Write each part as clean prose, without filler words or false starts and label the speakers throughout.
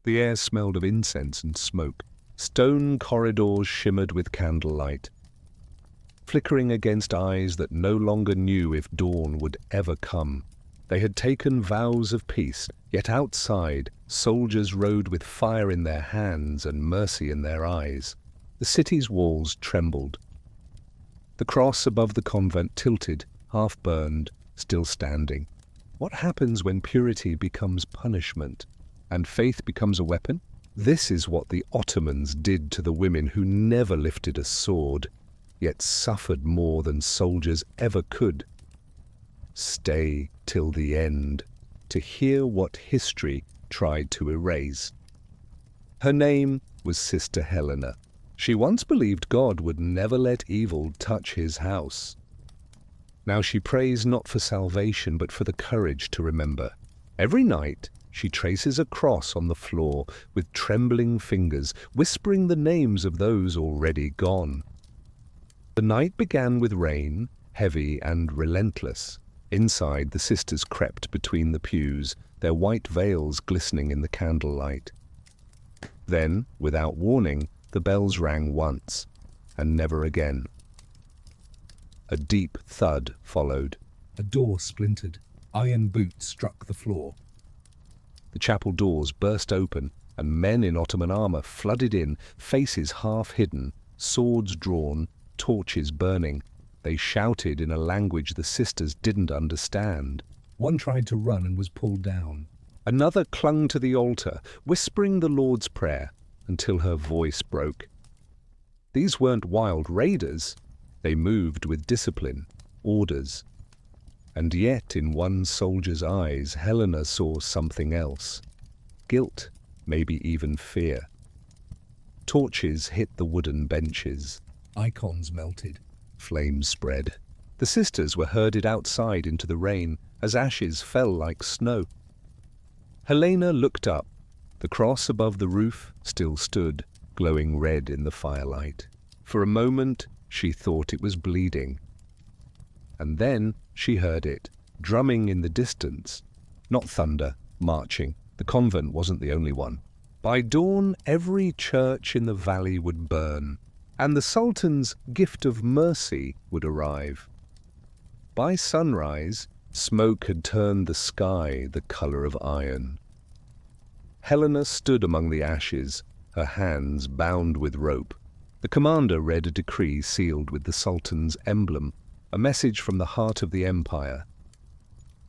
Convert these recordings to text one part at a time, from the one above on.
Speaker 1: The air smelled of incense and smoke. Stone corridors shimmered with candlelight, flickering against eyes that no longer knew if dawn would ever come. They had taken vows of peace, yet outside, soldiers rode with fire in their hands and mercy in their eyes. The city's walls trembled. The cross above the convent tilted, half-burned, still standing. What happens when purity becomes punishment and faith becomes a weapon? This is what the Ottomans did to the women who never lifted a sword, yet suffered more than soldiers ever could. Stay till the end to hear what history tried to erase. Her name was Sister Helena. She once believed God would never let evil touch his house. Now she prays not for salvation, but for the courage to remember. Every night she traces a cross on the floor with trembling fingers, whispering the names of those already gone. The night began with rain, heavy and relentless. Inside, the sisters crept between the pews, their white veils glistening in the candlelight. Then, without warning, the bells rang once, and never again. A deep thud followed. A door splintered. Iron boots struck the floor. The chapel doors burst open, and men in Ottoman armor flooded in, faces half hidden, swords drawn, torches burning. They shouted in a language the sisters didn't understand. One tried to run and was pulled down. Another clung to the altar, whispering the Lord's Prayer, until her voice broke. These weren't wild raiders. They moved with discipline, orders. And yet in one soldier's eyes, Helena saw something else. Guilt, maybe even fear. Torches hit the wooden benches. Icons melted. Flames spread. The sisters were herded outside into the rain as ashes fell like snow. Helena looked up. The cross above the roof still stood, glowing red in the firelight. For a moment, she thought it was bleeding. And then she heard it, drumming in the distance. Not thunder, marching. The convent wasn't the only one. By dawn, every church in the valley would burn, and the Sultan's gift of mercy would arrive. By sunrise, smoke had turned the sky the color of iron. Helena stood among the ashes, her hands bound with rope. The commander read a decree sealed with the Sultan's emblem, a message from the heart of the empire.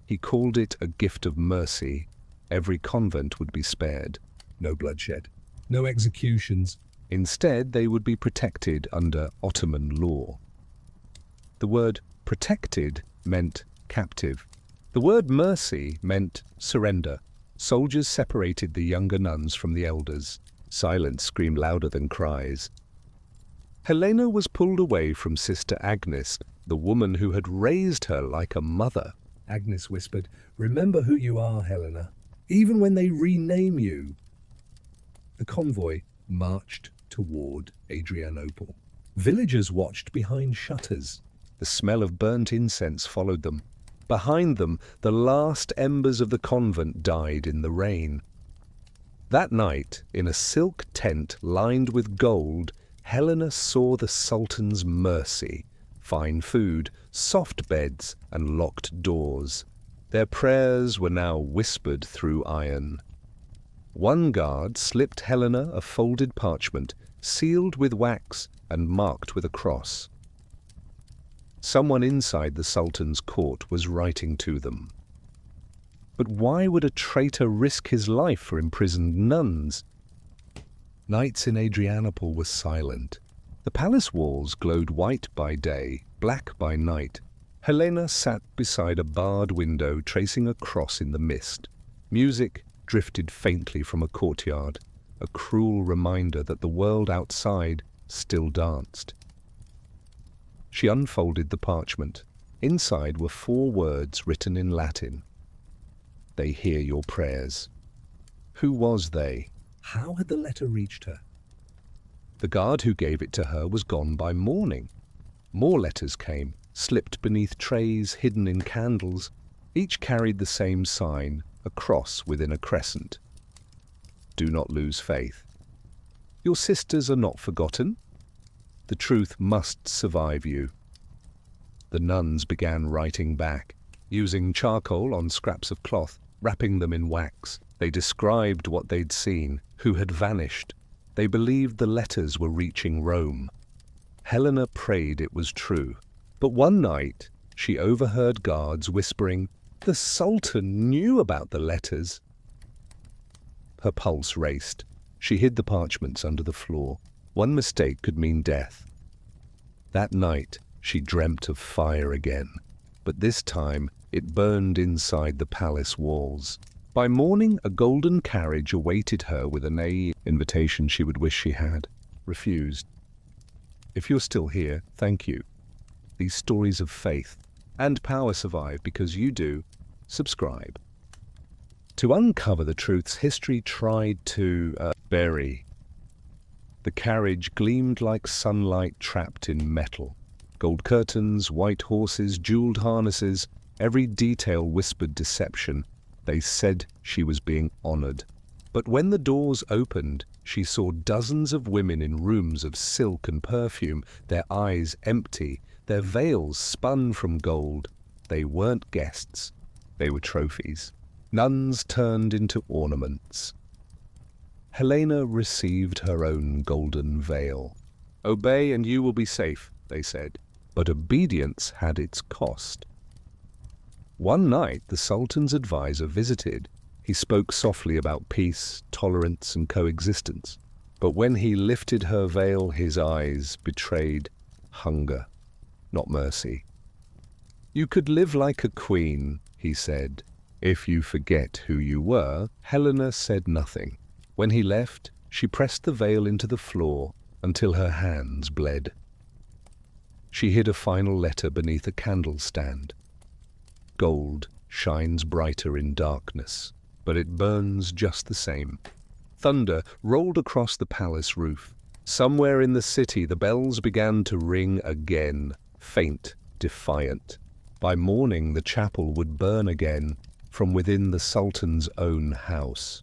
Speaker 1: He called it a gift of mercy. Every convent would be spared. No bloodshed, no executions. Instead, they would be protected under Ottoman law. The word protected meant captive. The word mercy meant surrender. Soldiers separated the younger nuns from the elders. Silence screamed louder than cries. Helena was pulled away from Sister Agnes, the woman who had raised her like a mother. Agnes whispered, "Remember who you are, Helena, even when they rename you." The convoy marched toward Adrianople. Villagers watched behind shutters. The smell of burnt incense followed them. Behind them, the last embers of the convent died in the rain. That night, in a silk tent lined with gold, Helena saw the Sultan's mercy. Fine food, soft beds, and locked doors. Their prayers were now whispered through iron. One guard slipped Helena a folded parchment, sealed with wax and marked with a cross. Someone inside the Sultan's court was writing to them. But why would a traitor risk his life for imprisoned nuns? Nights in Adrianople were silent. The palace walls glowed white by day, black by night. Helena sat beside a barred window, tracing a cross in the mist. Music drifted faintly from a courtyard, a cruel reminder that the world outside still danced. She unfolded the parchment. Inside were 4 words written in Latin. "They hear your prayers." Who was they? How had the letter reached her? The guard who gave it to her was gone by morning. More letters came, slipped beneath trays hidden in candles. Each carried the same sign, a cross within a crescent. Do not lose faith. Your sisters are not forgotten. The truth must survive you. The nuns began writing back, using charcoal on scraps of cloth, wrapping them in wax. They described what they'd seen, who had vanished. They believed the letters were reaching Rome. Helena prayed it was true. But one night, she overheard guards whispering, "The Sultan knew about the letters." Her pulse raced. She hid the parchments under the floor. One mistake could mean death. That night, she dreamt of fire again, but this time it burned inside the palace walls. By morning, a golden carriage awaited her with a naive invitation she would wish she had refused. If you're still here, thank you. These stories of faith and power survive because you do. Subscribe. To uncover the truths history tried to bury. The carriage gleamed like sunlight trapped in metal. Gold curtains, white horses, jeweled harnesses, every detail whispered deception. They said she was being honored. But when the doors opened, she saw dozens of women in rooms of silk and perfume, their eyes empty, their veils spun from gold. They weren't guests. They were trophies. Nuns turned into ornaments. Helena received her own golden veil. "Obey and you will be safe," they said. But obedience had its cost. One night, the Sultan's advisor visited. He spoke softly about peace, tolerance, and coexistence. But when he lifted her veil, his eyes betrayed hunger, not mercy. "You could live like a queen," he said, "if you forget who you were." Helena said nothing. When he left, she pressed the veil into the floor until her hands bled. She hid a final letter beneath a candle stand. Gold shines brighter in darkness, but it burns just the same. Thunder rolled across the palace roof. Somewhere in the city, the bells began to ring again, faint, defiant. By morning, the chapel would burn again from within the Sultan's own house.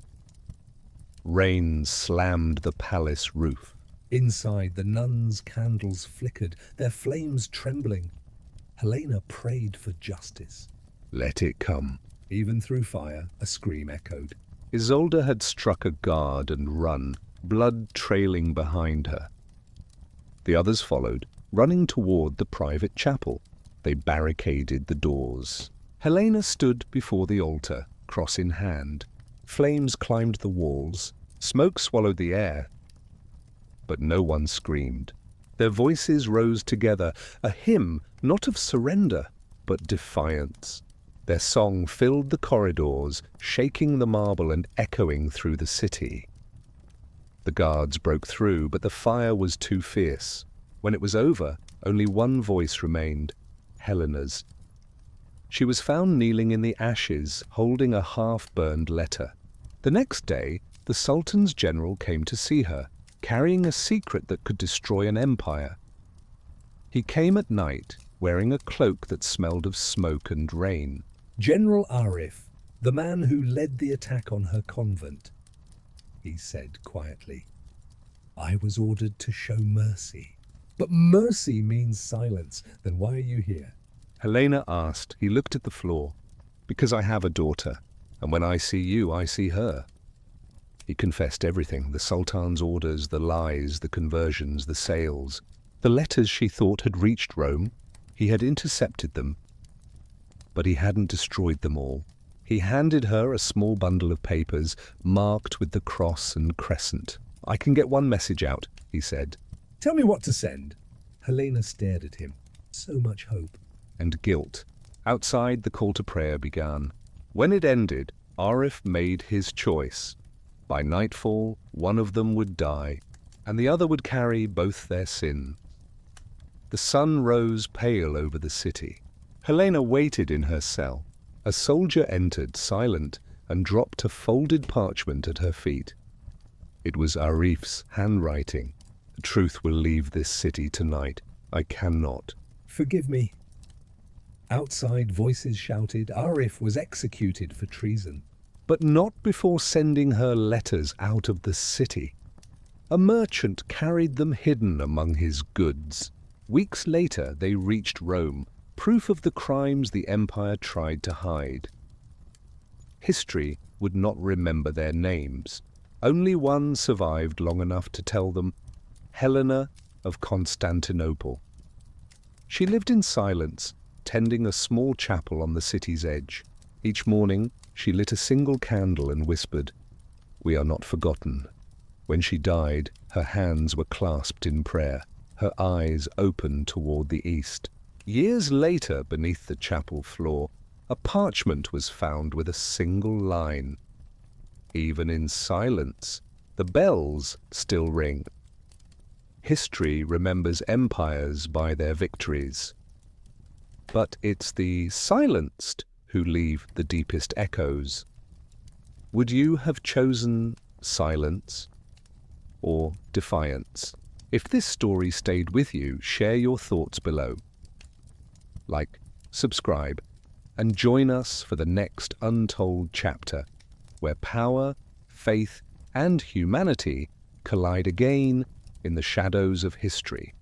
Speaker 1: Rain slammed the palace roof. Inside, the nuns' candles flickered, their flames trembling. Helena prayed for justice. Let it come. Even through fire, a scream echoed. Isolde had struck a guard and run, blood trailing behind her. The others followed, running toward the private chapel. They barricaded the doors. Helena stood before the altar, cross in hand. Flames climbed the walls. Smoke swallowed the air. But no one screamed. Their voices rose together, a hymn not of surrender, but defiance. Their song filled the corridors, shaking the marble and echoing through the city. The guards broke through, but the fire was too fierce. When it was over, only one voice remained, Helena's. She was found kneeling in the ashes, holding a half-burned letter. The next day, the Sultan's general came to see her, carrying a secret that could destroy an empire. He came at night, wearing a cloak that smelled of smoke and rain. "General Arif, the man who led the attack on her convent," he said quietly. "I was ordered to show mercy." "But mercy means silence. Then why are you here?" Helena asked. He looked at the floor. "Because I have a daughter, and when I see you, I see her." He confessed everything, the Sultan's orders, the lies, the conversions, the sales. The letters she thought had reached Rome. He had intercepted them, but he hadn't destroyed them all. He handed her a small bundle of papers marked with the cross and crescent. "I can get one message out," he said. "Tell me what to send." Helena stared at him. So much hope. And guilt. Outside, the call to prayer began. When it ended, Arif made his choice. By nightfall, one of them would die, and the other would carry both their sins. The sun rose pale over the city. Helena waited in her cell. A soldier entered, silent, and dropped a folded parchment at her feet. It was Arif's handwriting. "The truth will leave this city tonight. I cannot." "Forgive me." Outside, voices shouted. Arif was executed for treason. But not before sending her letters out of the city. A merchant carried them hidden among his goods. Weeks later they reached Rome, proof of the crimes the empire tried to hide. History would not remember their names. Only one survived long enough to tell them, Helena of Constantinople. She lived in silence, tending a small chapel on the city's edge. Each morning she lit a single candle and whispered, "We are not forgotten." When she died, her hands were clasped in prayer, her eyes open toward the east. Years later, beneath the chapel floor, a parchment was found with a single line. Even in silence, the bells still ring. History remembers empires by their victories. But it's the silenced who leave the deepest echoes. Would you have chosen silence or defiance? If this story stayed with you, share your thoughts below. Like, subscribe, and join us for the next untold chapter, where power, faith, and humanity collide again in the shadows of history.